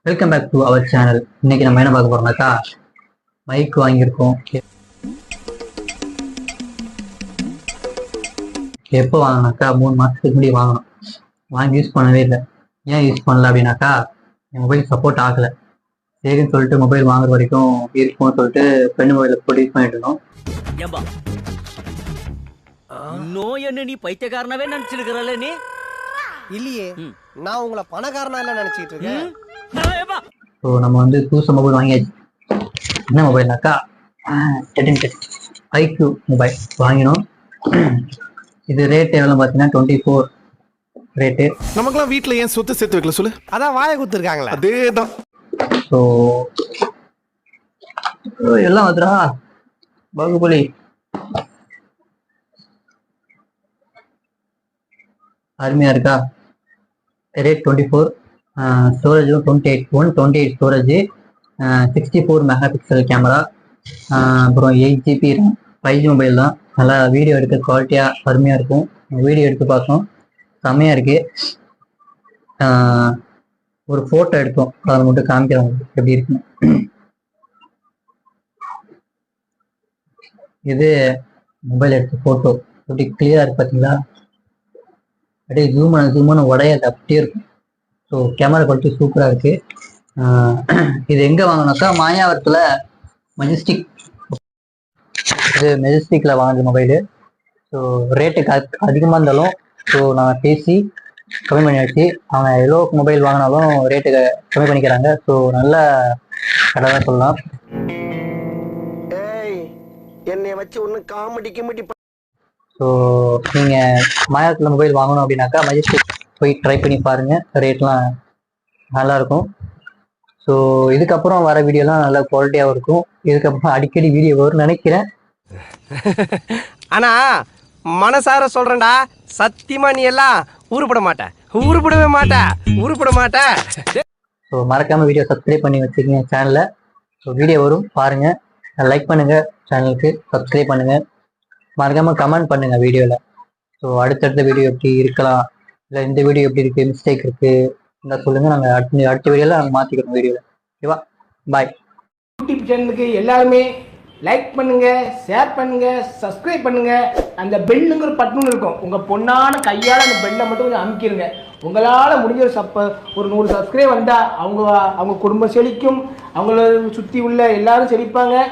Welcome back to our channel. இன்னைக்கு நம்ம என்ன பார்க்க போறோம்னாக்கா மைக் வாங்கியிருக்கோம். எப்போ வாங்கினாக்கா 3 மாசத்துக்கு முன்னாடி வாங்கணும். வாங்கி யூஸ் பண்ணவே இல்லை. ஏன் யூஸ் பண்ணல அப்படின்னாக்கா என் மொபைல் சப்போர்ட் ஆகலை. சரின்னு சொல்லிட்டு மொபைல் வாங்குற வரைக்கும் இருக்கும்னு சொல்லிட்டு ஃப்ரெண்டு மொபைலில் போட்டு யூஸ் பண்ணிட்டு இருந்தோம். நீ பைத்தியக்காரனவே நினைச்சிருக்கிறல்ல நீ இல்லையே, நான் உங்களை பணக்காரனா இல்ல நினைச்சிட்டு இருக்கேன். ஸோ நம்ம வந்து புதுசு மொபைல் வாங்கியாச்சு. என்ன மொபைல்னாக்கா ஐக்யூ மொபைல் வாங்கினோம். இது ரேட் எவ்வளோ பார்த்தீங்கன்னா 24 ரேட்டு. நமக்குலாம் வீட்டில் ஏன் சொத்து சேர்த்து வைக்கல சொல்லு. அதான் வாயை குத்துருக்காங்களா? அதேதான். ஸோ எல்லாம் வந்துடா பாகுபலி. அருமையா இருக்கா? Rate 24, storage 128 storage, 64 mega pixel camera, அப்புறம் 8 GB RAM. 5G மொபைல் தான். நல்லா வீடியோ எடுக்க குவாலிட்டியாக அருமையாக இருக்கும். வீடியோ எடுத்து பார்த்தோம், செம்மையாக இருக்கு. ஒரு ஃபோட்டோ எடுத்தோம், அதை மட்டும் காமிக்கிறோம் எப்படி இருக்குன்னு. இது மொபைல் எடுத்த ஃபோட்டோ எப்படி கிளியராக இருக்கு பார்த்தீங்களா? அப்படியே ஜூமான உடையாது, அப்படியே இருக்கும். ஸோ கேமரா குவாலிட்டி சூப்பராக இருக்கு. இது எங்கே வாங்கினாக்கா மாயாவரத்தில் மெஜஸ்டிக். இது மெஜஸ்டிக்கில் வாங்கின மொபைலு. ஸோ ரேட்டுக்கு அதிகமாக இருந்தாலும் ஸோ நான் பேசி கம்மி பண்ணியாச்சு. அவங்க எவ்வளோ மொபைல் வாங்கினாலும் ரேட்டு கம்மி பண்ணிக்கிறாங்க. ஸோ நல்ல கடை தான் சொல்லலாம். என்னை வச்சு ஒன்று காமெடி. ஸோ நீங்கள் மாயாவரத்தில் மொபைல் வாங்கணும் அப்படின்னாக்கா மெஜஸ்டிக் போய் ட்ரை பண்ணி பாருங்கள். ரேட்லாம் நல்லாயிருக்கும். ஸோ இதுக்கப்புறம் வர வீடியோலாம் நல்லா குவாலிட்டியாகவும் இருக்கும். இதுக்கப்புறம் அடிக்கடி வீடியோ வரும்னு நினைக்கிறேன். ஆனா மனசார சொல்றேன்டா, சத்தியமா நீ எல்லாம் உருப்பட மாட்ட. ஸோ மறக்காமல் வீடியோ சப்ஸ்கிரைப் பண்ணி வச்சுக்கோங்க சேனலில். ஸோ வீடியோ வரும் பாருங்கள், லைக் பண்ணுங்கள், சேனலுக்கு சப்ஸ்கிரைப் பண்ணுங்கள், மறக்காமல் கமெண்ட் பண்ணுங்கள் வீடியோவில். ஸோ அடுத்தடுத்த வீடியோ எப்படி இருக்கலாம், இல்லை இந்த வீடியோ எப்படி இருக்குது, மிஸ்டேக் இருக்குது இருந்தால் சொல்லுங்கள். நாங்கள் அடுத்த வீடியோவில் நாங்கள் மாற்றிக்கிறோம் வீடியோவில். ஓகேவா? பாய். யூடியூப் சேனலுக்கு எல்லாருமே லைக் பண்ணுங்க, ஷேர் பண்ணுங்க, சப்ஸ்கிரைப் பண்ணுங்க. அந்த பெல்லுங்கிற பட்டன் இருக்கும், உங்க பொண்ணான கையால் அந்த பெல்லை மட்டும் கொஞ்சம் அமுக்கிடுங்க. உங்களால் முடிஞ்ச ஒரு 100 சப்ஸ்கிரைப் வந்தால் அவங்க குடும்பம் செழிக்கும், அவங்கள சுற்றி உள்ள எல்லாரும் செழிப்பாங்க.